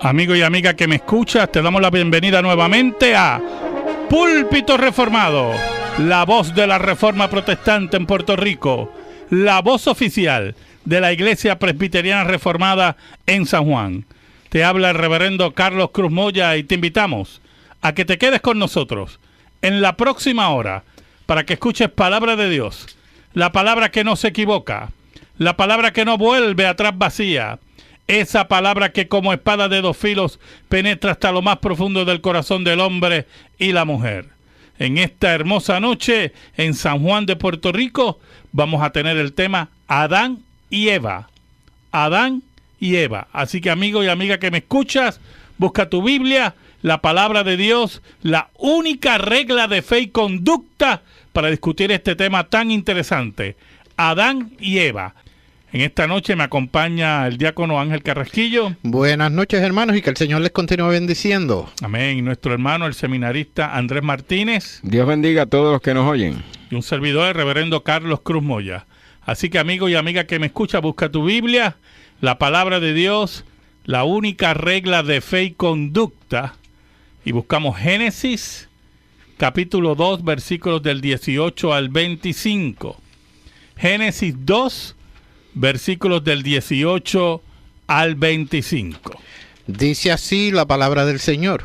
Amigo y amiga que me escuchas, te damos la bienvenida nuevamente a Púlpito Reformado, la voz de la Reforma Protestante en Puerto Rico, la voz oficial de la Iglesia Presbiteriana Reformada en San Juan. Te habla el reverendo Carlos Cruz Moya y te invitamos a que te quedes con nosotros en la próxima hora para que escuches palabra de Dios, la palabra que no se equivoca, la palabra que no vuelve atrás vacía, esa palabra que como espada de dos filos penetra hasta lo más profundo del corazón del hombre y la mujer. En esta hermosa noche en San Juan de Puerto Rico vamos a tener el tema Adán y Eva. Adán y Eva. Así que amigo y amiga que me escuchas, busca tu Biblia, la palabra de Dios, la única regla de fe y conducta para discutir este tema tan interesante. Adán y Eva. En esta noche me acompaña el diácono Ángel Carrasquillo. Buenas noches, hermanos, y que el Señor les continúe bendiciendo. Amén. Y nuestro hermano, el seminarista Andrés Martínez. Dios bendiga a todos los que nos oyen. Y un servidor, el reverendo Carlos Cruz Moya. Así que amigo y amiga que me escucha, busca tu Biblia, la palabra de Dios, la única regla de fe y conducta. Y buscamos Génesis, capítulo 2, versículos del 18 al 25. Génesis 2, versículos del 18 al 25. Dice así la palabra del Señor.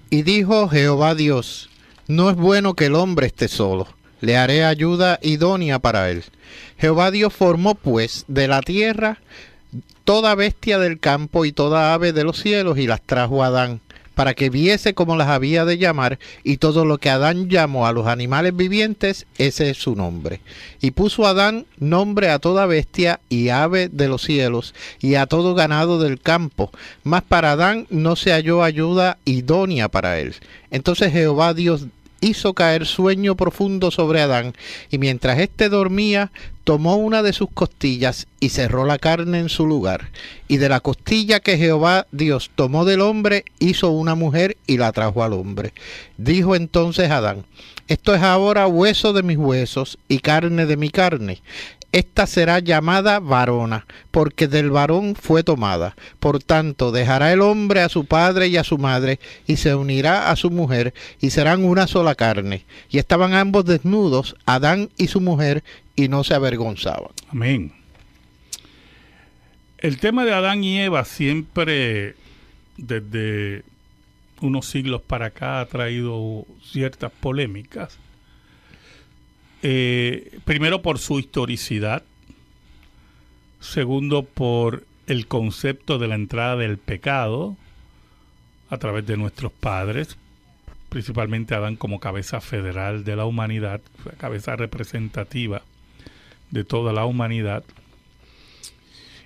Y dijo Jehová Dios, no es bueno que el hombre esté solo, le haré ayuda idónea para él. Jehová Dios formó pues de la tierra toda bestia del campo y toda ave de los cielos y las trajo a Adán, para que viese cómo las había de llamar, y todo lo que Adán llamó a los animales vivientes, ese es su nombre. Y puso Adán nombre a toda bestia y ave de los cielos, y a todo ganado del campo, mas para Adán no se halló ayuda idónea para él. Entonces Jehová Dios hizo caer sueño profundo sobre Adán, y mientras éste dormía, tomó una de sus costillas y cerró la carne en su lugar. Y de la costilla que Jehová Dios tomó del hombre, hizo una mujer y la trajo al hombre. Dijo entonces Adán, esto es ahora hueso de mis huesos y carne de mi carne. Esta será llamada varona, porque del varón fue tomada. Por tanto, dejará el hombre a su padre y a su madre, y se unirá a su mujer, y serán una sola carne. Y estaban ambos desnudos, Adán y su mujer, y no se avergonzaban. Amén. El tema de Adán y Eva siempre, desde unos siglos para acá, ha traído ciertas polémicas. Primero por su historicidad, segundo por el concepto de la entrada del pecado a través de nuestros padres, principalmente Adán como cabeza federal de la humanidad, cabeza representativa de toda la humanidad,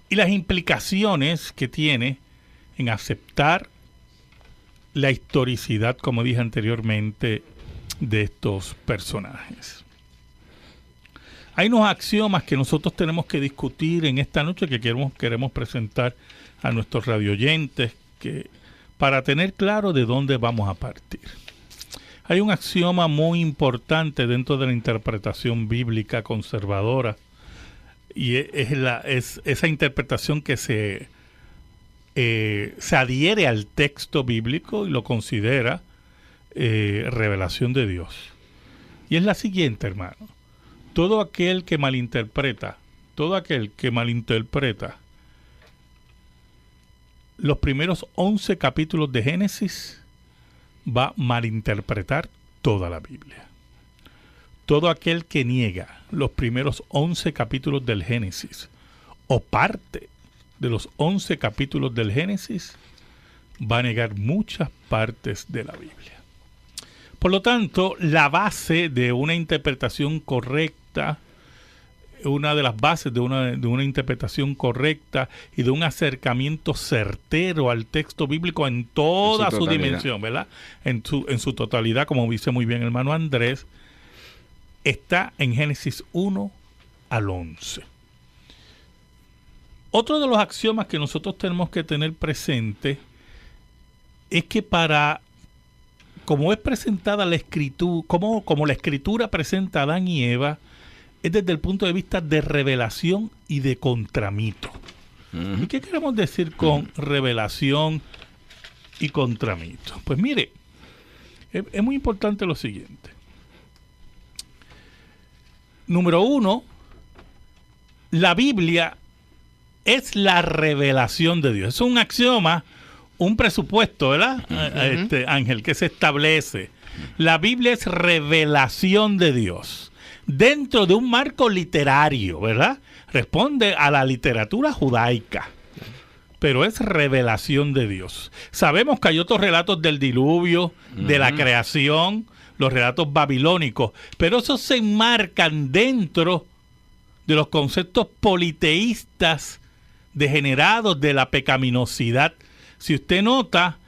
y las implicaciones que tiene en aceptar la historicidad, como dije anteriormente, de estos personajes. Hay unos axiomas que nosotros tenemos que discutir en esta noche que queremos presentar a nuestros radioyentes para tener claro de dónde vamos a partir. Hay un axioma muy importante dentro de la interpretación bíblica conservadora y es esa interpretación que se adhiere al texto bíblico y lo considera revelación de Dios. Y es la siguiente, hermano. Todo aquel que malinterpreta los primeros 11 capítulos de Génesis va a malinterpretar toda la Biblia. Todo aquel que niega los primeros 11 capítulos del Génesis o parte de los 11 capítulos del Génesis va a negar muchas partes de la Biblia. Por lo tanto, la base de una interpretación correcta, una de las bases de una interpretación correcta y de un acercamiento certero al texto bíblico en toda su dimensión, ¿verdad? En su totalidad, como dice muy bien el hermano Andrés, está en Génesis 1 al 11. Otro de los axiomas que nosotros tenemos que tener presente es que como es presentada la escritura, como la escritura presenta a Adán y Eva, es desde el punto de vista de revelación y de contramito. ¿Y qué queremos decir con revelación y contra mito. Pues mire, es muy importante lo siguiente. Número uno, la Biblia es la revelación de Dios. Es un axioma, un presupuesto, ¿verdad? Ángel, que se establece. La Biblia es revelación de Dios dentro de un marco literario, ¿verdad? Responde a la literatura judaica, pero es revelación de Dios. Sabemos que hay otros relatos del diluvio, de la creación, los relatos babilónicos, pero esos se enmarcan dentro de los conceptos politeístas degenerados de la pecaminosidad. Si usted nota,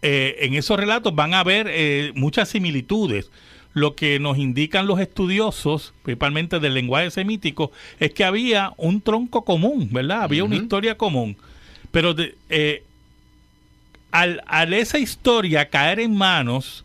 en esos relatos van a haber muchas similitudes. Lo que nos indican los estudiosos, principalmente del lenguaje semítico, es que había un tronco común, ¿verdad? Había una historia común. Pero al esa historia caer en manos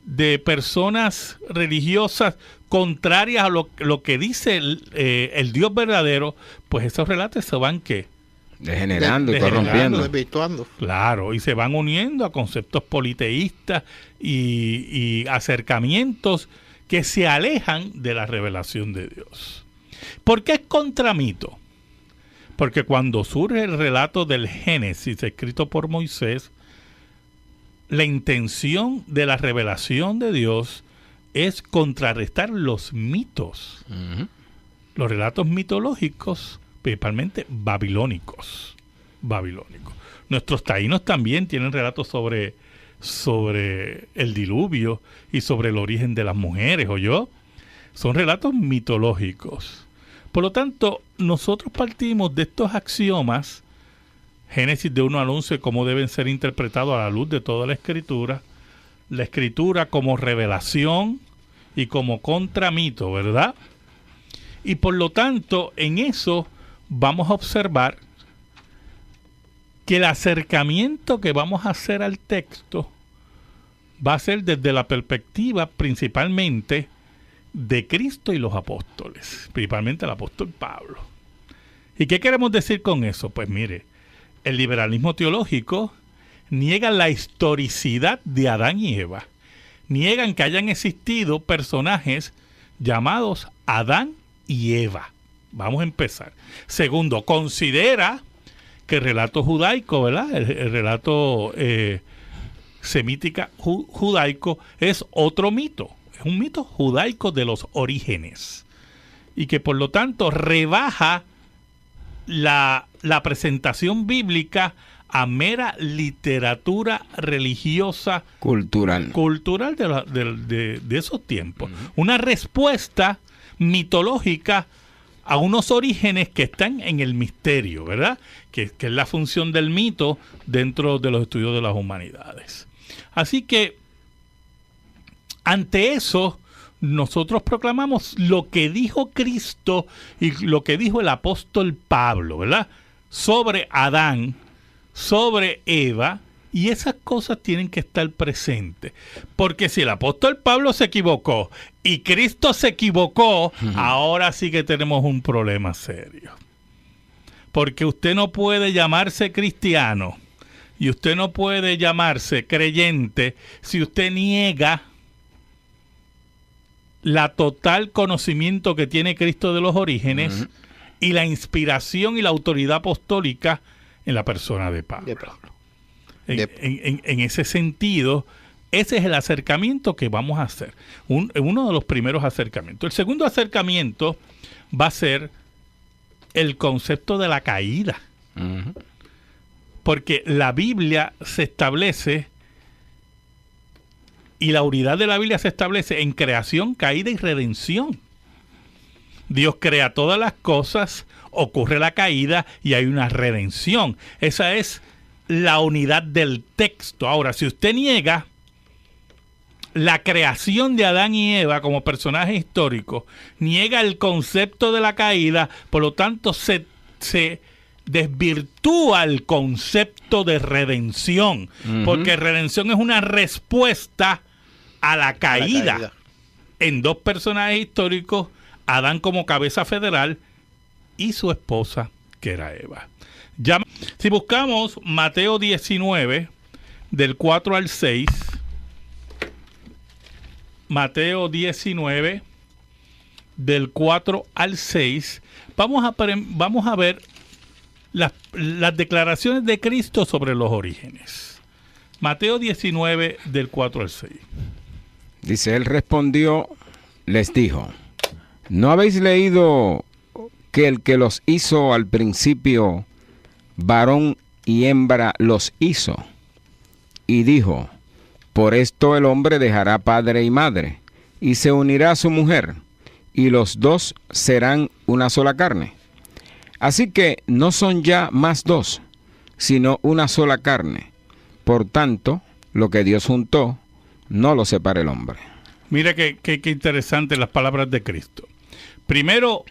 de personas religiosas contrarias a lo que dice el Dios verdadero, pues esos relatos se van, ¿qué? Degenerando y corrompiendo. Desvirtuando. Claro, y se van uniendo a conceptos politeístas y acercamientos que se alejan de la revelación de Dios. ¿Por qué es contramito? Porque cuando surge el relato del Génesis escrito por Moisés, la intención de la revelación de Dios es contrarrestar los mitos, los relatos mitológicos, principalmente babilónicos. Nuestros taínos también tienen relatos sobre el diluvio y sobre el origen de las mujeres, ¿oyó? Son relatos mitológicos. Por lo tanto, nosotros partimos de estos axiomas, Génesis de 1 al 11, cómo deben ser interpretados a la luz de toda la Escritura como revelación y como contramito, ¿verdad? Y por lo tanto, en eso vamos a observar que el acercamiento que vamos a hacer al texto va a ser desde la perspectiva principalmente de Cristo y los apóstoles, principalmente el apóstol Pablo. ¿Y qué queremos decir con eso? Pues mire, el liberalismo teológico niega la historicidad de Adán y Eva. Niegan que hayan existido personajes llamados Adán y Eva. Vamos a empezar. Segundo, considera que el relato judaico, ¿verdad? El relato semítica judaico es otro mito. Es un mito judaico de los orígenes. Y que por lo tanto rebaja la presentación bíblica a mera literatura religiosa cultural de esos tiempos. Una respuesta mitológica a unos orígenes que están en el misterio, ¿verdad? Que es la función del mito dentro de los estudios de las humanidades. Así que, ante eso, nosotros proclamamos lo que dijo Cristo y lo que dijo el apóstol Pablo, ¿verdad? Sobre Adán, sobre Eva, y esas cosas tienen que estar presentes. Porque si el apóstol Pablo se equivocó y Cristo se equivocó, ahora sí que tenemos un problema serio. Porque usted no puede llamarse cristiano y usted no puede llamarse creyente si usted niega la total conocimiento que tiene Cristo de los orígenes y y la autoridad apostólica en la persona de Pablo. En ese sentido, ese es el acercamiento que vamos a hacer. Uno de los primeros acercamientos. El segundo acercamiento va a ser el concepto de la caída. Porque la Biblia se establece, y la unidad de la Biblia se establece en creación, caída y redención. Dios crea todas las cosas, ocurre la caída y hay una redención. Esa es la unidad del texto. Ahora, si usted niega la creación de Adán y Eva como personajes históricos, niega el concepto de la caída, por lo tanto se desvirtúa el concepto de redención, porque redención es una respuesta a la caída en dos personajes históricos, Adán como cabeza federal y su esposa, que era Eva. Si buscamos Mateo 19, del 4 al 6. Mateo 19, del 4 al 6. Vamos a ver las declaraciones de Cristo sobre los orígenes. Mateo 19, del 4 al 6. Dice, él respondió, les dijo, ¿no habéis leído que el que los hizo al principio, varón y hembra los hizo? Y dijo, por esto el hombre dejará padre y madre, y se unirá a su mujer, y los dos serán una sola carne. Así que no son ya más dos, sino una sola carne. Por tanto, lo que Dios juntó, no lo separe el hombre. Mira qué interesante las palabras de Cristo. Primero,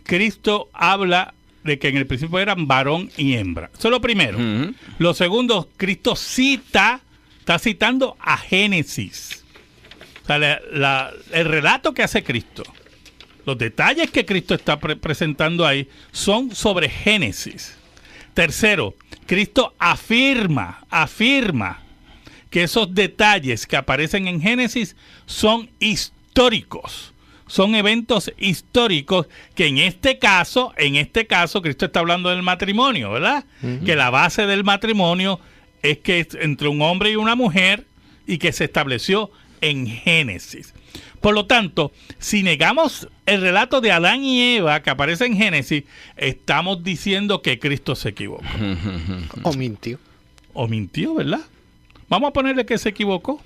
Cristo habla de que en el principio eran varón y hembra. Eso es lo primero. Uh-huh. Lo segundo, Cristo está citando a Génesis. O sea, el relato que hace Cristo, los detalles que Cristo está presentando ahí son sobre Génesis. Tercero, Cristo afirma que esos detalles que aparecen en Génesis son históricos. Son eventos históricos que en este caso, Cristo está hablando del matrimonio, ¿verdad? Uh-huh. Que la base del matrimonio es que es entre un hombre y una mujer y que se estableció en Génesis. Por lo tanto, si negamos el relato de Adán y Eva que aparece en Génesis, estamos diciendo que Cristo se equivocó. O mintió. O mintió, ¿verdad? Vamos a ponerle que se equivocó.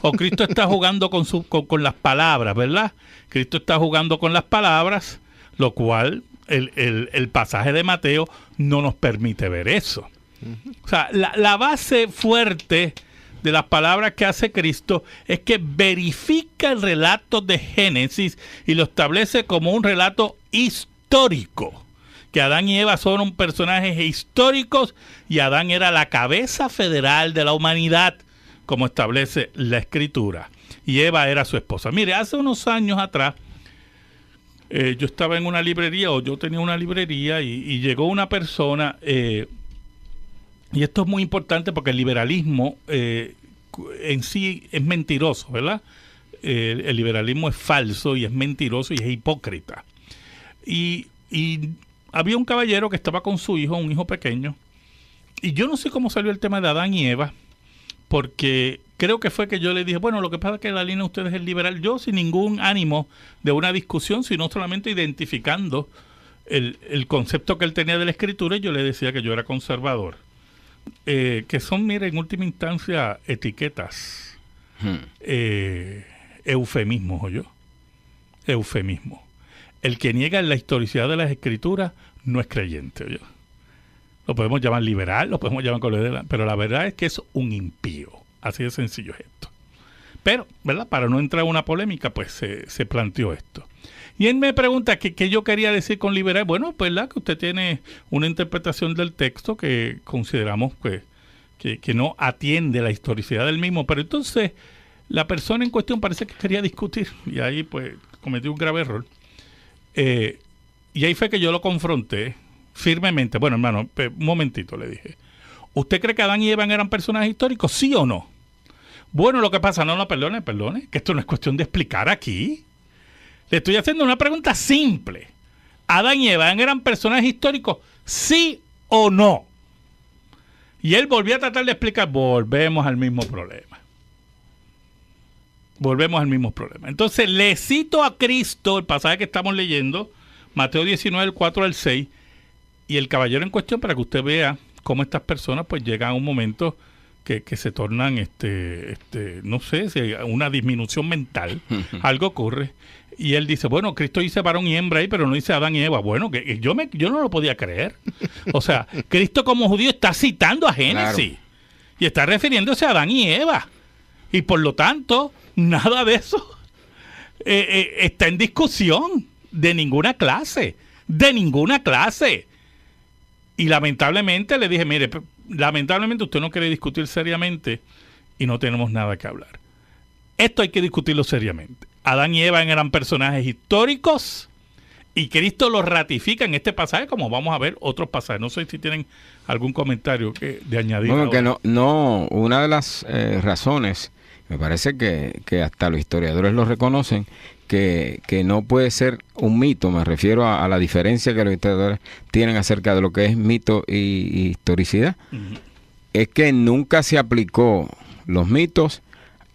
O Cristo está jugando con las palabras, ¿verdad? Cristo está jugando con las palabras, lo cual el pasaje de Mateo no nos permite ver eso. Uh-huh. O sea, la base fuerte de las palabras que hace Cristo es que verifica el relato de Génesis y lo establece como un relato histórico. Que Adán y Eva son personajes históricos y Adán era la cabeza federal de la humanidad, como establece la Escritura. Y Eva era su esposa. Mire, hace unos años atrás, yo estaba en una librería, o yo tenía una librería, y llegó una persona, y esto es muy importante porque el liberalismo en sí es mentiroso, ¿verdad? El liberalismo es falso y es mentiroso y es hipócrita. Y había un caballero que estaba con su hijo, un hijo pequeño, y yo no sé cómo salió el tema de Adán y Eva, porque creo que fue que yo le dije, bueno, lo que pasa es que la línea de ustedes es liberal. Yo sin ningún ánimo de una discusión, sino solamente identificando el concepto que él tenía de la Escritura, y yo le decía que yo era conservador. Que son, mire, en última instancia, etiquetas, eufemismos, ¿oyó? Eufemismos. El que niega la historicidad de las Escrituras no es creyente, ¿oyó? Lo podemos llamar liberal, lo podemos llamar colonial, pero la verdad es que es un impío. Así de sencillo es esto. Pero, ¿verdad? Para no entrar en una polémica, pues se planteó esto. Y él me pregunta qué yo quería decir con liberal. Bueno, pues ¿verdad? Que usted tiene una interpretación del texto que consideramos que no atiende la historicidad del mismo. Pero entonces la persona en cuestión parece que quería discutir. Y ahí pues cometió un grave error. Y ahí fue que yo lo confronté firmemente. Bueno, hermano, un momentito, le dije. ¿Usted cree que Adán y Eva eran personajes históricos? ¿Sí o no? Bueno, lo que pasa, no, perdone, que esto no es cuestión de explicar aquí. Le estoy haciendo una pregunta simple. ¿Adán y Eva eran personajes históricos? ¿Sí o no? Y él volvió a tratar de explicar. Volvemos al mismo problema. Entonces, le cito a Cristo, el pasaje que estamos leyendo, Mateo 19, del 4 al 6, y el caballero en cuestión, para que usted vea cómo estas personas pues llegan a un momento que se tornan, no sé, una disminución mental. Algo ocurre. Y él dice, bueno, Cristo dice varón y hembra ahí, pero no dice Adán y Eva. Bueno, que yo no lo podía creer. O sea, Cristo como judío está citando a Génesis. Claro. Y está refiriéndose a Adán y Eva. Y por lo tanto, nada de eso está en discusión de ninguna clase. Y lamentablemente le dije, mire, lamentablemente usted no quiere discutir seriamente y no tenemos nada que hablar. Esto hay que discutirlo seriamente. Adán y Eva eran personajes históricos Y Cristo lo ratifica en este pasaje, como vamos a ver otros pasajes. No sé si tienen algún comentario de añadir. Bueno, que no, una de las razones, me parece que hasta los historiadores lo reconocen, que no puede ser un mito, me refiero a la diferencia que los historiadores tienen acerca de lo que es mito y historicidad, es que nunca se aplicó los mitos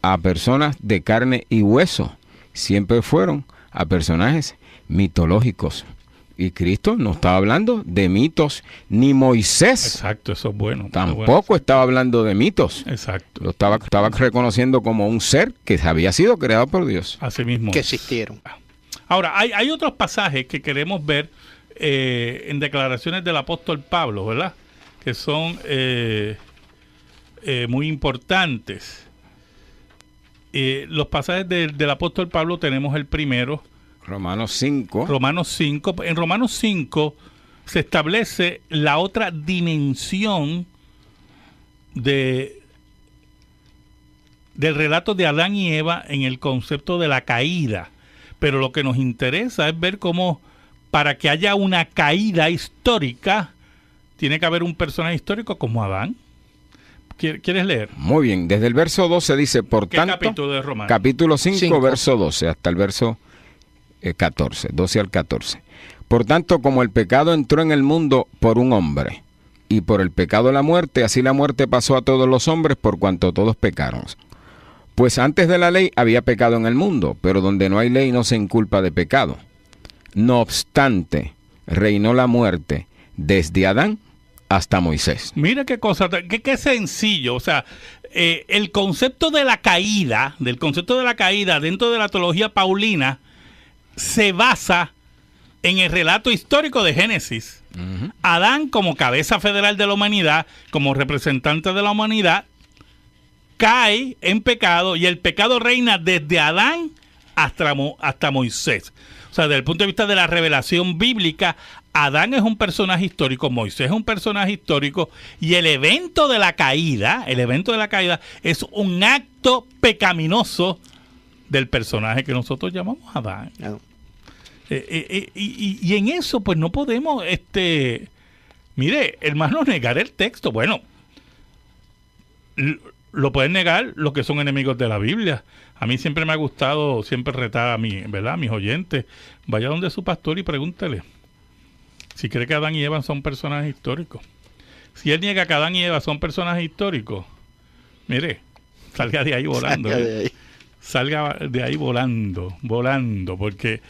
a personas de carne y hueso, siempre fueron a personajes mitológicos. Y Cristo no estaba hablando de mitos, ni Moisés. Exacto, eso es bueno. Tampoco estaba hablando de mitos. Exacto. Lo estaba reconociendo como un ser que había sido creado por Dios. Así mismo. Que existieron. Ahora, hay otros pasajes que queremos ver en declaraciones del apóstol Pablo, ¿verdad? Que son muy importantes. Los pasajes del apóstol Pablo tenemos el primero. Romanos 5. Romanos 5. En Romanos 5 se establece la otra dimensión del relato de Adán y Eva en el concepto de la caída. Pero lo que nos interesa es ver cómo para que haya una caída histórica tiene que haber un personaje histórico como Adán. ¿Quieres leer? Muy bien, desde el verso 12 dice, por ¿Qué tanto, capítulo de Romanos? capítulo 5, verso 12, hasta el verso 14, 12 al 14. Por tanto, como el pecado entró en el mundo por un hombre, y por el pecado la muerte, así la muerte pasó a todos los hombres por cuanto todos pecaron. Pues antes de la ley había pecado en el mundo, pero donde no hay ley no se inculpa de pecado. No obstante, reinó la muerte desde Adán hasta Moisés. Mira qué cosa, qué sencillo. O sea, el concepto de la caída, dentro de la teología paulina, se basa en el relato histórico de Génesis. Adán, como cabeza federal de la humanidad, como representante de la humanidad, cae en pecado y el pecado reina desde Adán hasta Moisés. O sea, desde el punto de vista de la revelación bíblica, Adán es un personaje histórico, Moisés es un personaje histórico, y el evento de la caída es un acto pecaminoso del personaje que nosotros llamamos Adán. Y en eso pues no podemos, mire, hermano, negar el texto. Bueno, lo pueden negar los que son enemigos de la Biblia. A mí siempre me ha gustado, siempre retar a mí, ¿verdad? A mis oyentes. Vaya donde su pastor y pregúntele si cree que Adán y Eva son personajes históricos. Si él niega que Adán y Eva son personajes históricos, mire, salga de ahí volando. Salga de ahí volando, porque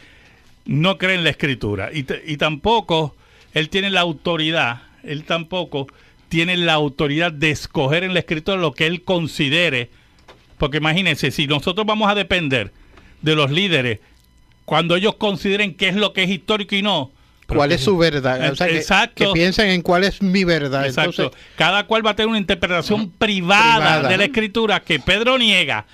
no cree en la Escritura. Y tampoco él tiene la autoridad, de escoger en la Escritura lo que él considere. Porque imagínense, si nosotros vamos a depender de los líderes, cuando ellos consideren qué es lo que es histórico y no. ¿Cuál es su verdad? O sea, exacto. Que piensen en cuál es mi verdad. Exacto. Entonces, cada cual va a tener una interpretación privada de la Escritura que Pedro niega.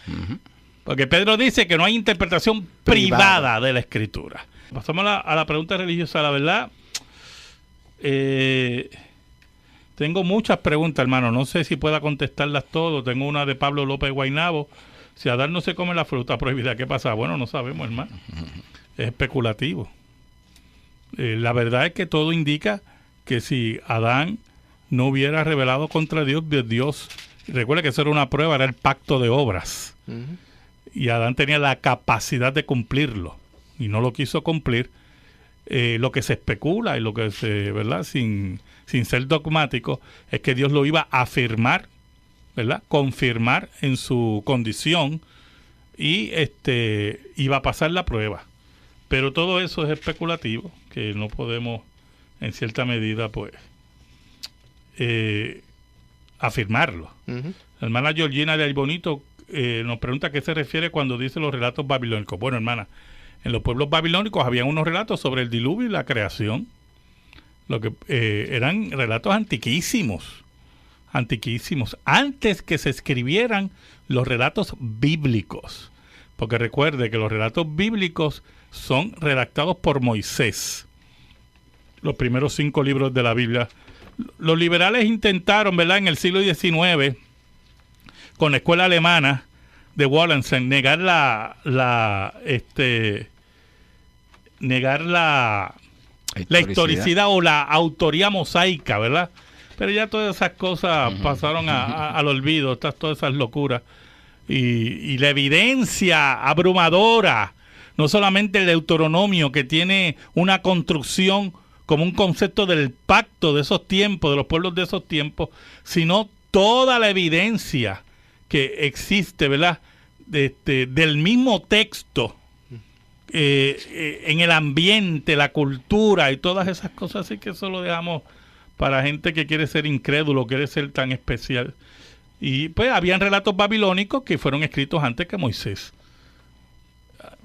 Porque Pedro dice que no hay interpretación privada de la Escritura. Pasamos a la pregunta religiosa. La verdad, tengo muchas preguntas, hermano. No sé si pueda contestarlas todas. Tengo una de Pablo López Guaynabo. Si Adán no se come la fruta prohibida, ¿qué pasa? Bueno, no sabemos, hermano. Es especulativo. La verdad es que todo indica que si Adán no hubiera rebelado contra Dios, recuerda que eso era una prueba, era el pacto de obras. Y Adán tenía la capacidad de cumplirlo y no lo quiso cumplir. Lo que se especula y lo que se, ¿verdad? Sin ser dogmático, es que Dios lo iba a afirmar, ¿verdad? Confirmar en su condición y iba a pasar la prueba. Pero todo eso es especulativo, que no podemos, en cierta medida, pues, afirmarlo. La hermana Georgina de Aybonito nos pregunta a qué se refiere cuando dice los relatos babilónicos. Bueno, hermana, en los pueblos babilónicos habían unos relatos sobre el diluvio y la creación, lo que eran relatos antiquísimos, antes que se escribieran los relatos bíblicos. Porque recuerde que los relatos bíblicos son redactados por Moisés, los primeros 5 libros de la Biblia. Los liberales intentaron, ¿verdad?, en el siglo XIX, con la escuela alemana de Wallenstein, negar negar la historicidad o la autoría mosaica, ¿verdad? Pero ya todas esas cosas pasaron al olvido, todas esas locuras. Y la evidencia abrumadora, no solamente el Deuteronomio, que tiene una construcción como un concepto del pacto de esos tiempos, de los pueblos de esos tiempos, sino toda la evidencia que existe, ¿verdad? Del mismo texto, en el ambiente, la cultura y todas esas cosas, así que eso lo dejamos para gente que quiere ser incrédulo, quiere ser tan especial. Y pues habían relatos babilónicos que fueron escritos antes que Moisés,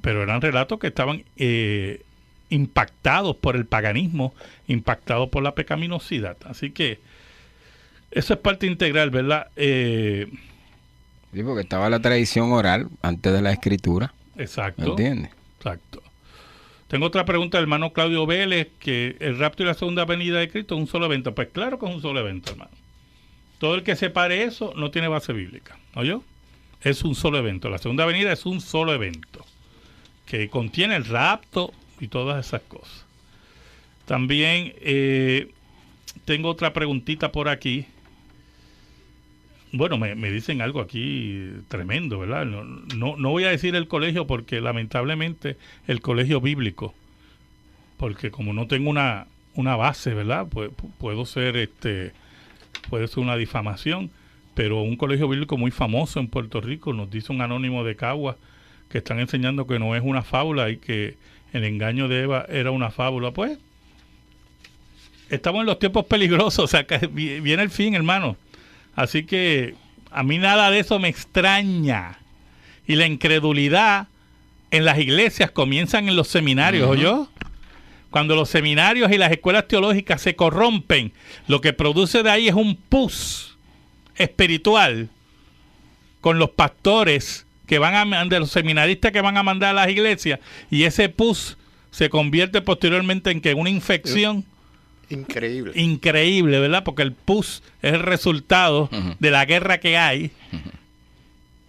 pero eran relatos que estaban impactados por el paganismo, impactados por la pecaminosidad. Así que eso es parte integral, ¿verdad? Sí, porque estaba la tradición oral antes de la escritura. Exacto. ¿Me entiendes? Exacto. Tengo otra pregunta del hermano Claudio Vélez, que el rapto y la segunda venida de Cristo es un solo evento. Pues claro que es un solo evento, hermano. Todo el que separe eso no tiene base bíblica, ¿oyó? Es un solo evento. La segunda venida es un solo evento que contiene el rapto y todas esas cosas. También tengo otra preguntita por aquí. Bueno, me dicen algo aquí tremendo, ¿verdad? No voy a decir el colegio porque lamentablemente el colegio bíblico, porque como no tengo una base, ¿verdad? Pues puede ser una difamación, pero un colegio bíblico muy famoso en Puerto Rico, nos dice un anónimo de Cagua, que están enseñando que no es una fábula y que el engaño de Eva era una fábula. Pues estamos en los tiempos peligrosos, o sea, que viene el fin, hermano. Así que a mí nada de eso me extraña. Y la incredulidad en las iglesias comienzan en los seminarios, ¿oyó? Cuando los seminarios y las escuelas teológicas se corrompen, lo que produce de ahí es un pus espiritual con los pastores que de los seminaristas que van a mandar a las iglesias, y ese pus se convierte posteriormente en una infección. Increíble, ¿verdad? Porque el pus es el resultado de la guerra que hay,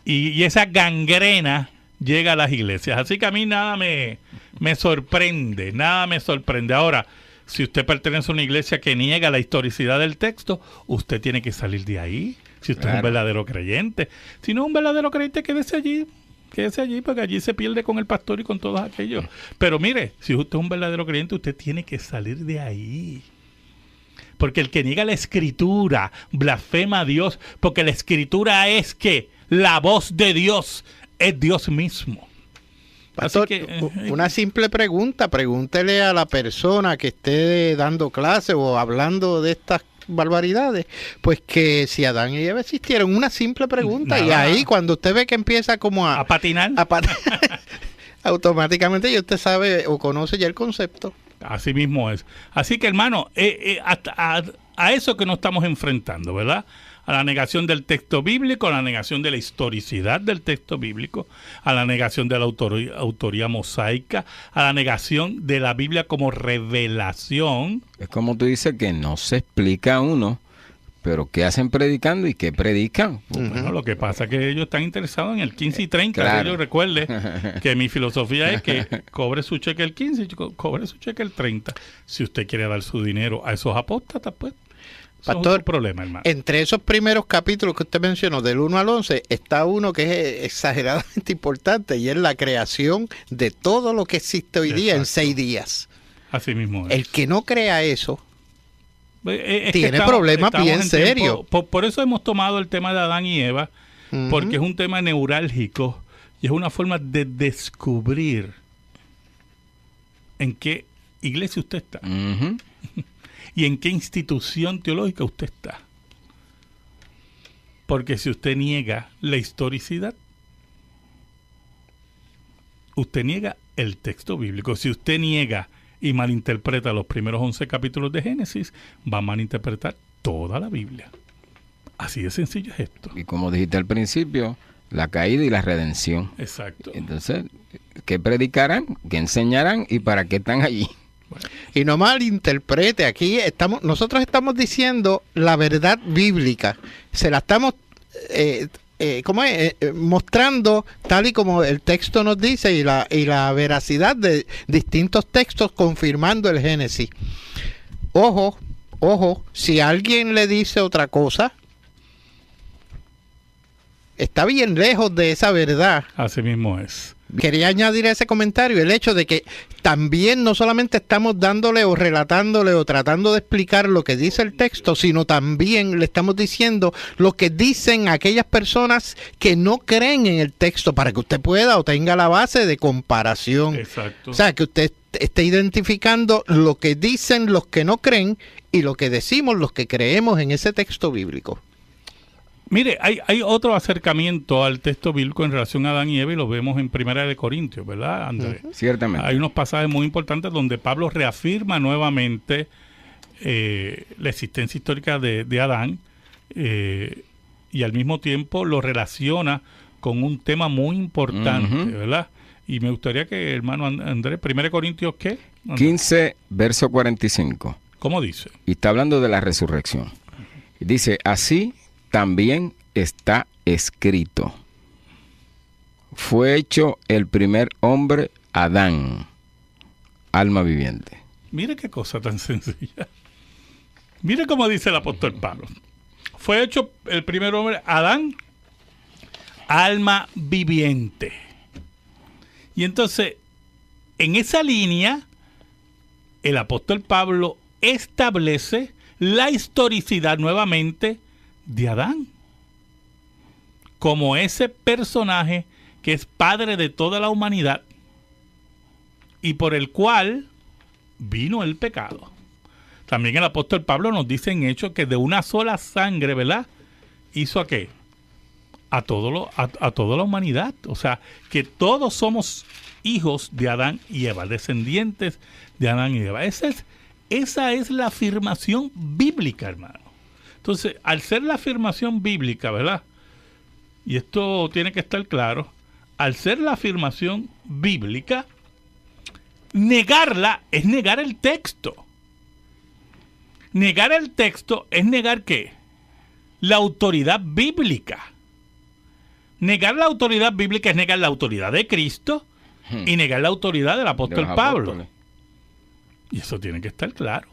y esa gangrena llega a las iglesias. Así que a mí nada me sorprende, nada me sorprende. Ahora, si usted pertenece a una iglesia que niega la historicidad del texto, usted tiene que salir de ahí, si usted es un verdadero creyente. Si no es un verdadero creyente, quédese allí, porque allí se pierde con el pastor y con todos aquellos. Pero mire, si usted es un verdadero creyente, usted tiene que salir de ahí. Porque el que niega la escritura blasfema a Dios, porque la escritura es que la voz de Dios es Dios mismo. Pastor, una simple pregunta, pregúntele a la persona que esté dando clase o hablando de estas barbaridades, pues que si Adán y Eva existieron, una simple pregunta. Nada. Y ahí cuando usted ve que empieza como a patinar, automáticamente ya usted sabe o conoce ya el concepto. Así mismo es. Así que, hermano, a eso que nos estamos enfrentando, ¿verdad? A la negación del texto bíblico, a la negación de la historicidad del texto bíblico, a la negación de la autoría mosaica, a la negación de la Biblia como revelación. Es como tú dices que no se explica a uno, pero ¿qué hacen predicando y qué predican? Bueno, lo que pasa es que ellos están interesados en el 15 y 30. Claro. Que yo recuerde que mi filosofía es que cobre su cheque el 15 y cobre su cheque el 30. Si usted quiere dar su dinero a esos apóstatas, pues Pastor, problema, hermano. Entre esos primeros capítulos que usted mencionó, del 1 al 11, está uno que es exageradamente importante, y es la creación de todo lo que existe hoy día en 6 días. Así mismo es. El que no crea eso tiene problemas bien serios. Por eso hemos tomado el tema de Adán y Eva, porque es un tema neurálgico y es una forma de descubrir en qué iglesia usted está. Y en qué institución teológica usted está. Porque si usted niega la historicidad, usted niega el texto bíblico. Si usted niega y malinterpreta los primeros 11 capítulos de Génesis, va a malinterpretar toda la Biblia. Así de sencillo es esto. Y como dijiste al principio, la caída y la redención. Exacto. Entonces, ¿qué predicarán? ¿Qué enseñarán? ¿Y para qué están allí? Bueno. Y no malinterprete, aquí nosotros estamos diciendo la verdad bíblica, se la estamos mostrando, tal y como el texto nos dice, y la veracidad de distintos textos confirmando el Génesis. Ojo, si alguien le dice otra cosa, está bien lejos de esa verdad. Así mismo es. Quería añadir a ese comentario el hecho de que también no solamente estamos dándole o relatándole o tratando de explicar lo que dice el texto, sino también le estamos diciendo lo que dicen aquellas personas que no creen en el texto, para que usted pueda o tenga la base de comparación. Exacto. O sea, que usted esté identificando lo que dicen los que no creen y lo que decimos los que creemos en ese texto bíblico. Mire, hay otro acercamiento al texto bíblico en relación a Adán y Eva, y lo vemos en Primera de Corintios, ¿verdad, Andrés? Ciertamente. Hay unos pasajes muy importantes donde Pablo reafirma nuevamente la existencia histórica de Adán, y al mismo tiempo lo relaciona con un tema muy importante, ¿verdad? Y me gustaría que, hermano Andrés, 1 Corintios, ¿qué? 15, verso 45. ¿Cómo dice? Y está hablando de la resurrección. Dice, así también está escrito. Fue hecho el primer hombre, Adán, alma viviente. Mire qué cosa tan sencilla. Mire cómo dice el apóstol Pablo. Fue hecho el primer hombre, Adán, alma viviente. Y entonces, en esa línea, el apóstol Pablo establece la historicidad nuevamente de Adán, como ese personaje que es padre de toda la humanidad y por el cual vino el pecado. También el apóstol Pablo nos dice en Hechos que de una sola sangre, ¿verdad?, hizo ¿a qué? A toda la humanidad. O sea, que todos somos hijos de Adán y Eva, descendientes de Adán y Eva. Esa es la afirmación bíblica, hermano. Entonces, al ser la afirmación bíblica, ¿verdad?, y esto tiene que estar claro, al ser la afirmación bíblica, negarla es negar el texto. Negar el texto es negar ¿qué? La autoridad bíblica. Negar la autoridad bíblica es negar la autoridad de Cristo y negar la autoridad del apóstol Pablo. Y eso tiene que estar claro.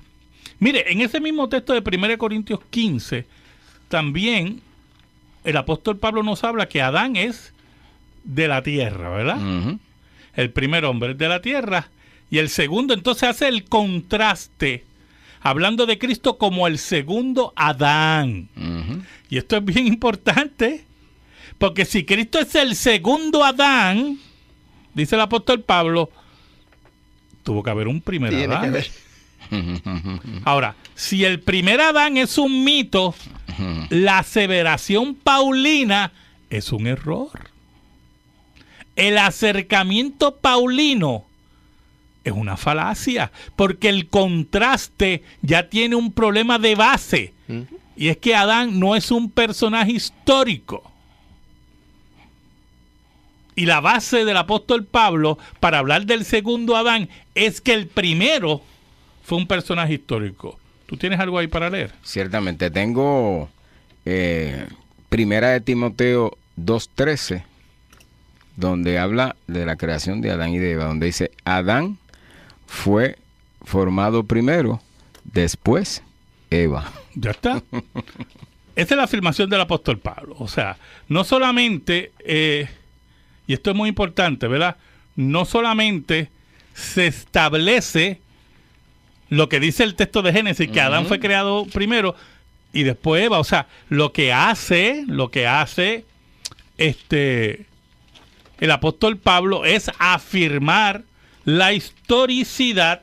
Mire, en ese mismo texto de 1 Corintios 15, también el apóstol Pablo nos habla que Adán es de la tierra, ¿verdad? El primer hombre es de la tierra, y el segundo entonces hace el contraste, hablando de Cristo como el segundo Adán. Y esto es bien importante, porque si Cristo es el segundo Adán, dice el apóstol Pablo, tuvo que haber un primer Adán. Ahora, si el primer Adán es un mito, la aseveración paulina es un error. El acercamiento paulino es una falacia, porque el contraste ya tiene un problema de base, y es que Adán no es un personaje histórico. Y la base del apóstol Pablo para hablar del segundo Adán es que el primero fue un personaje histórico. ¿Tú tienes algo ahí para leer? Ciertamente. Tengo Primera de Timoteo 2:13, donde habla de la creación de Adán y de Eva, donde dice, Adán fue formado primero, después Eva. Ya está. Esa es la afirmación del apóstol Pablo. O sea, no solamente, y esto es muy importante, ¿verdad? No solamente se establece lo que dice el texto de Génesis, que Adán fue creado primero y después Eva. O sea, lo que hace el apóstol Pablo es afirmar la historicidad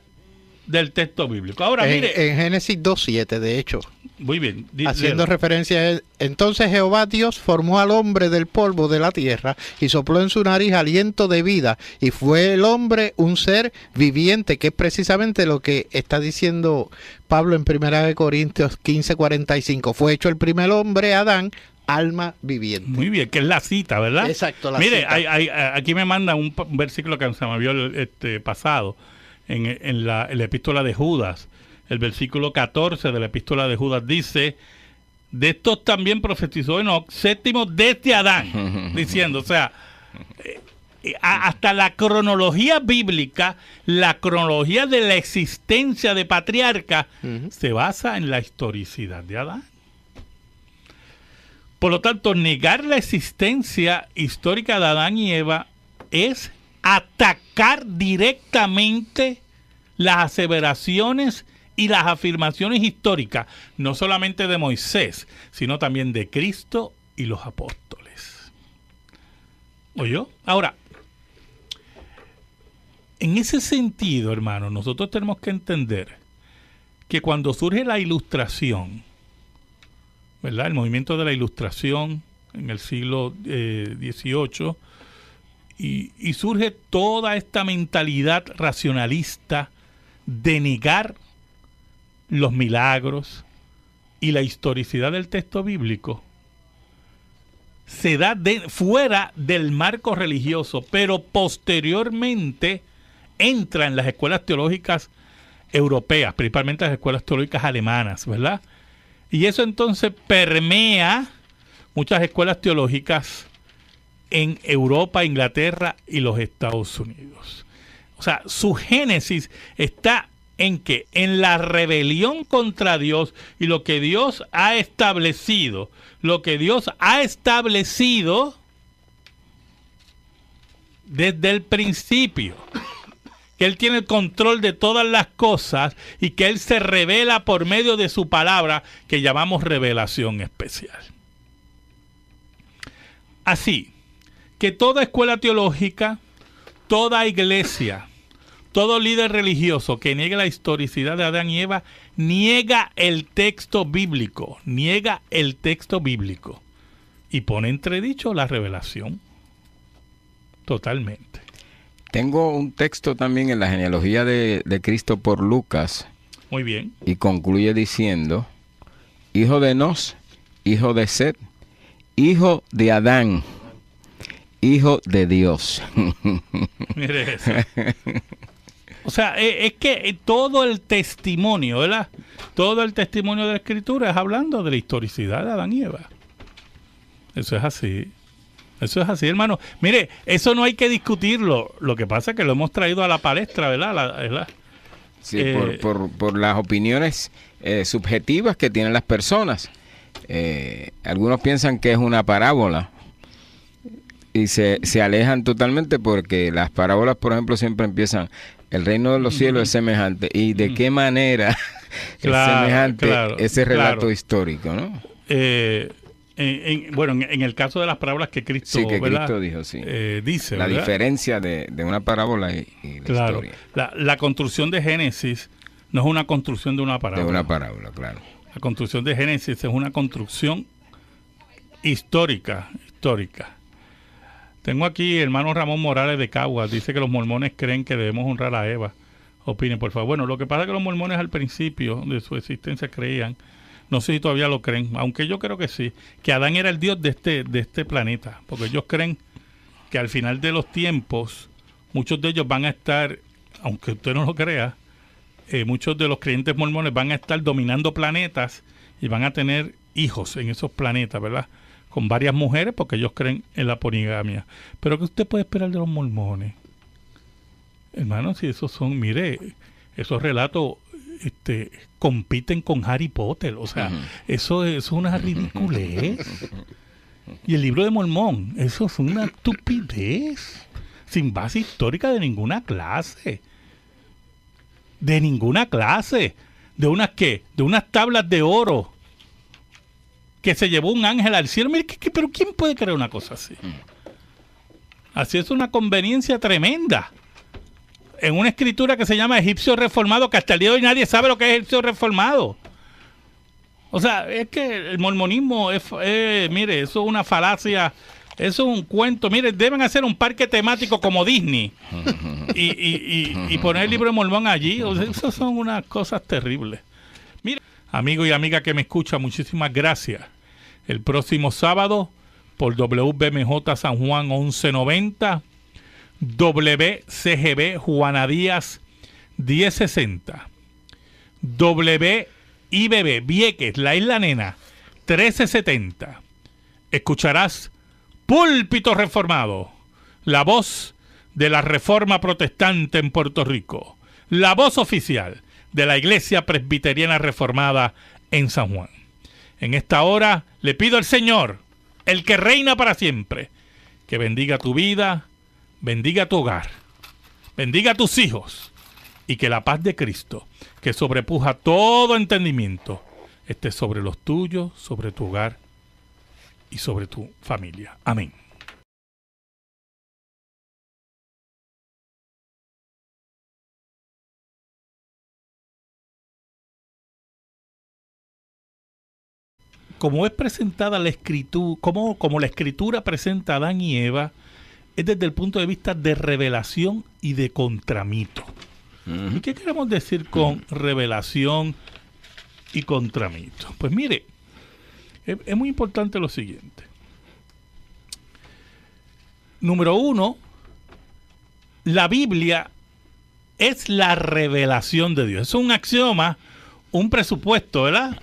del texto bíblico. Ahora, mire. En Génesis 2:7, de hecho. Muy bien. Haciendo referencia a él. Entonces Jehová Dios formó al hombre del polvo de la tierra y sopló en su nariz aliento de vida, y fue el hombre un ser viviente, que es precisamente lo que está diciendo Pablo en 1 Corintios 15:45. Fue hecho el primer hombre, Adán, alma viviente. Muy bien, que es la cita, ¿verdad? Exacto, Mire, cita. aquí me manda un versículo que se me vio pasado en la epístola de Judas. El versículo 14 de la epístola de Judas dice, De estos también profetizó Enoc, séptimo desde Adán, diciendo, o sea, hasta la cronología bíblica, la cronología de la existencia de patriarcas, se basa en la historicidad de Adán. Por lo tanto, negar la existencia histórica de Adán y Eva es atacar directamente las aseveraciones y las afirmaciones históricas, no solamente de Moisés, sino también de Cristo y los apóstoles. ¿Oyó? Ahora, en ese sentido, hermano, nosotros tenemos que entender que cuando surge la Ilustración, ¿verdad? El movimiento de la Ilustración en el siglo XVIII, y surge toda esta mentalidad racionalista de negar los milagros y la historicidad del texto bíblico, se da fuera del marco religioso, pero posteriormente entra en las escuelas teológicas europeas, principalmente las escuelas teológicas alemanas, ¿verdad? Y eso entonces permea muchas escuelas teológicas en Europa, Inglaterra y los Estados Unidos. O sea, su génesis está en que en la rebelión contra Dios y lo que Dios ha establecido, desde el principio, que Él tiene el control de todas las cosas y que Él se revela por medio de su palabra, que llamamos revelación especial. Así que toda escuela teológica, toda iglesia, todo líder religioso que niegue la historicidad de Adán y Eva, niega el texto bíblico, y pone entredicho la revelación. Totalmente. Tengo un texto también en la genealogía de Cristo por Lucas. Muy bien. Y concluye diciendo, hijo de Enos, hijo de Set, hijo de Adán, hijo de Dios. Mire eso. O sea, es que todo el testimonio, ¿verdad? Todo el testimonio de la Escritura es hablando de la historicidad de Adán y Eva. Eso es así. Eso es así, hermano. Mire, eso no hay que discutirlo. Lo que pasa es que lo hemos traído a la palestra, ¿verdad? Sí, por las opiniones subjetivas que tienen las personas. Algunos piensan que es una parábola y se alejan totalmente, porque las parábolas, por ejemplo, siempre empiezan: el reino de los cielos es semejante. ¿Y de qué manera es semejante ese relato histórico, no? En el caso de las parábolas que Cristo, Cristo dijo, dice, la ¿verdad? Diferencia de una parábola y la historia. La construcción de Génesis no es una construcción de una parábola. De una parábola, claro. La construcción de Génesis es una construcción histórica. Tengo aquí el hermano Ramón Morales de Caguas, dice que los mormones creen que debemos honrar a Eva. Opinen, por favor. Bueno, lo que pasa es que los mormones al principio de su existencia creían, no sé si todavía lo creen, aunque yo creo que sí, que Adán era el Dios de este planeta, porque ellos creen que al final de los tiempos, muchos de ellos van a estar, aunque usted no lo crea, muchos de los creyentes mormones van a estar dominando planetas y van a tener hijos en esos planetas, ¿verdad? Con varias mujeres, porque ellos creen en la poligamia. Pero ¿qué usted puede esperar de los mormones? Hermano, si esos son, mire, esos relatos compiten con Harry Potter. O sea, eso es una ridiculez. Y el libro de Mormón, eso es una estupidez. Sin base histórica de ninguna clase. De ninguna clase. ¿De unas qué? De unas tablas de oro que se llevó un ángel al cielo. Mire, pero ¿quién puede creer una cosa así? Así es una conveniencia tremenda. En una escritura que se llama Egipcio Reformado, que hasta el día de hoy nadie sabe lo que es Egipcio Reformado. O sea, es que el mormonismo mire, eso es una falacia, eso es un cuento. Mire, deben hacer un parque temático como Disney y poner el libro de Mormón allí. O sea, eso son unas cosas terribles. Mire, amigo y amiga que me escucha, muchísimas gracias. El próximo sábado, por WBMJ San Juan 1190, WCGB Juana Díaz 1060, WIBB Vieques, La Isla Nena 1370. Escucharás Púlpito Reformado, la voz de la Reforma Protestante en Puerto Rico, la voz oficial de la Iglesia Presbiteriana Reformada en San Juan. En esta hora le pido al Señor, el que reina para siempre, que bendiga tu vida, bendiga tu hogar, bendiga a tus hijos, y que la paz de Cristo, que sobrepuja todo entendimiento, esté sobre los tuyos, sobre tu hogar y sobre tu familia. Amén. Como es presentada la escritura, como la escritura presenta a Adán y Eva, es desde el punto de vista de revelación y de contramito. ¿Y qué queremos decir con revelación y contramito? Pues mire, es muy importante lo siguiente. Número uno, la Biblia es la revelación de Dios. Es un axioma, un presupuesto, ¿verdad?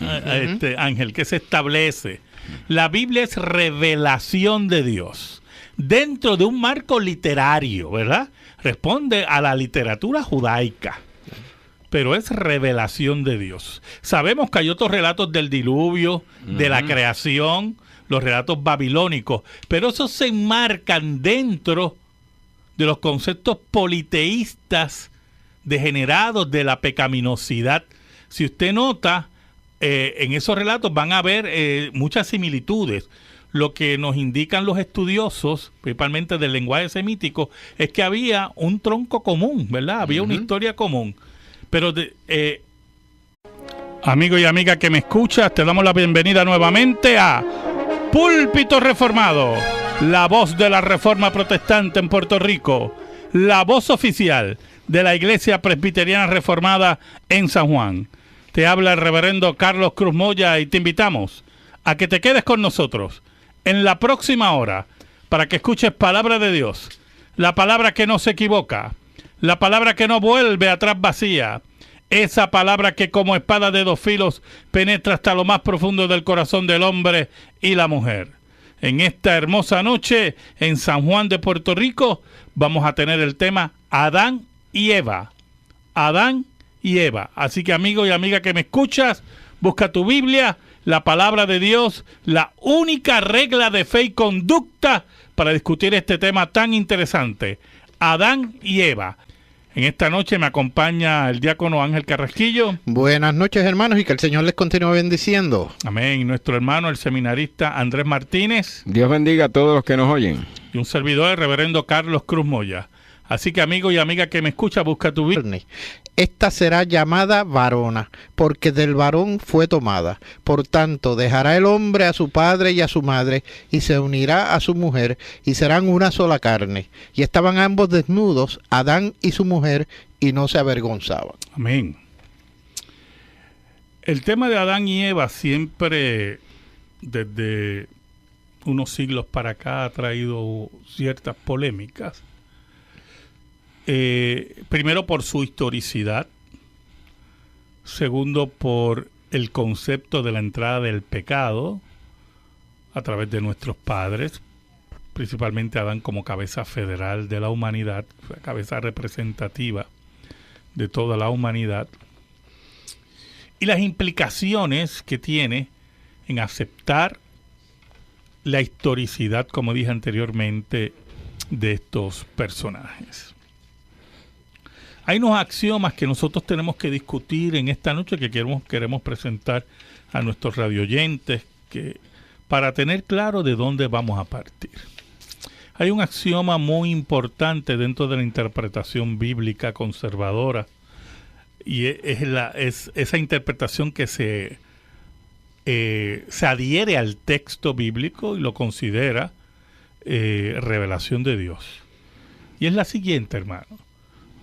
Ángel, que se establece. La Biblia es revelación de Dios dentro de un marco literario, ¿verdad? Responde a la literatura judaica, pero es revelación de Dios. Sabemos que hay otros relatos del diluvio, de la creación, los relatos babilónicos, pero esos se enmarcan dentro de los conceptos politeístas degenerados de la pecaminosidad. Si usted nota, en esos relatos van a haber muchas similitudes. Lo que nos indican los estudiosos, principalmente del lenguaje semítico, es que había un tronco común, ¿verdad? Había una historia común. Pero, amigo y amiga que me escuchas, te damos la bienvenida nuevamente a Púlpito Reformado, la voz de la Reforma Protestante en Puerto Rico, la voz oficial de la Iglesia Presbiteriana Reformada en San Juan. Te habla el reverendo Carlos Cruz Moya y te invitamos a que te quedes con nosotros en la próxima hora para que escuches palabra de Dios, la palabra que no se equivoca, la palabra que no vuelve atrás vacía, esa palabra que como espada de dos filos penetra hasta lo más profundo del corazón del hombre y la mujer. En esta hermosa noche en San Juan de Puerto Rico vamos a tener el tema Adán y Eva. Adán y Eva. Así que amigo y amiga que me escuchas, busca tu Biblia, la palabra de Dios, la única regla de fe y conducta para discutir este tema tan interesante, Adán y Eva. En esta noche me acompaña el diácono Ángel Carrasquillo. Buenas noches, hermanos, y que el Señor les continúe bendiciendo. Amén. Y nuestro hermano, el seminarista Andrés Martínez. Dios bendiga a todos los que nos oyen. Y un servidor, el reverendo Carlos Cruz Moya. Así que amigo y amiga que me escucha, busca tu Biblia. Esta será llamada varona, porque del varón fue tomada. Por tanto, dejará el hombre a su padre y a su madre, y se unirá a su mujer, y serán una sola carne. Y estaban ambos desnudos, Adán y su mujer, y no se avergonzaban. Amén. El tema de Adán y Eva siempre, desde unos siglos para acá, ha traído ciertas polémicas. Primero por su historicidad, segundo por el concepto de la entrada del pecado a través de nuestros padres, principalmente Adán como cabeza federal de la humanidad, cabeza representativa de toda la humanidad, y las implicaciones que tiene en aceptar la historicidad, como dije anteriormente, de estos personajes. Hay unos axiomas que nosotros tenemos que discutir en esta noche que queremos presentar a nuestros radioyentes para tener claro de dónde vamos a partir. Hay un axioma muy importante dentro de la interpretación bíblica conservadora y es esa interpretación que se adhiere al texto bíblico y lo considera revelación de Dios. Y es la siguiente, hermano.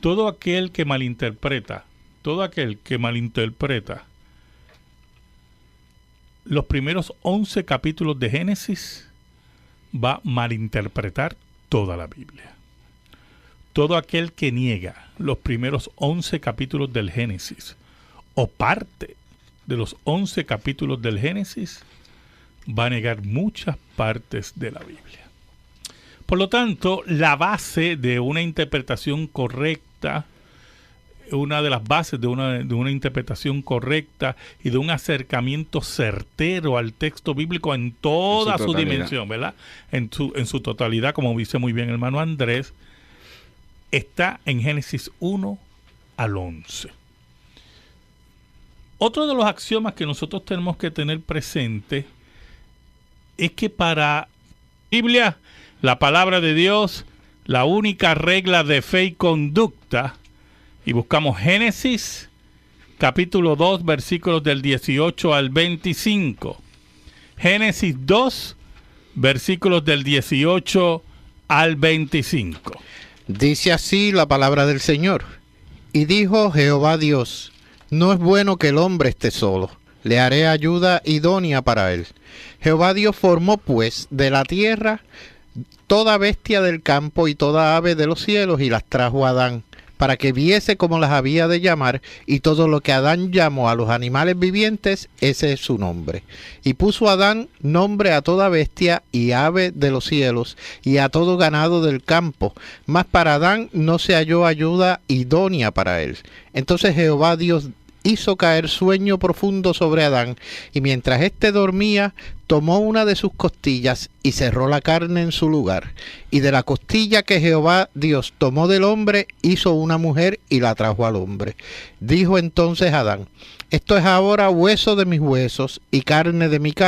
Todo aquel que malinterpreta los primeros 11 capítulos de Génesis va a malinterpretar toda la Biblia. Todo aquel que niega los primeros 11 capítulos del Génesis o parte de los 11 capítulos del Génesis va a negar muchas partes de la Biblia. Por lo tanto, la base de una interpretación correcta, una de las bases de una interpretación correcta y de un acercamiento certero al texto bíblico en toda su dimensión, ¿verdad? En su totalidad, como dice muy bien el hermano Andrés, está en Génesis 1 al 11. Otro de los axiomas que nosotros tenemos que tener presente es que para la Biblia, la palabra de Dios, la única regla de fe y conducta, y buscamos Génesis, capítulo 2, versículos del 18 al 25. Génesis 2, versículos del 18 al 25. Dice así la palabra del Señor. Y dijo Jehová Dios, no es bueno que el hombre esté solo, le haré ayuda idónea para él. Jehová Dios formó pues de la tierra toda bestia del campo y toda ave de los cielos y las trajo a Adán, para que viese cómo las había de llamar, y todo lo que Adán llamó a los animales vivientes, ese es su nombre. Y puso Adán nombre a toda bestia y ave de los cielos, y a todo ganado del campo, mas para Adán no se halló ayuda idónea para él. Entonces Jehová Dios hizo caer sueño profundo sobre Adán, y mientras éste dormía, tomó una de sus costillas y cerró la carne en su lugar. Y de la costilla que Jehová Dios tomó del hombre, hizo una mujer y la trajo al hombre. Dijo entonces Adán, esto es ahora hueso de mis huesos y carne de mi carne.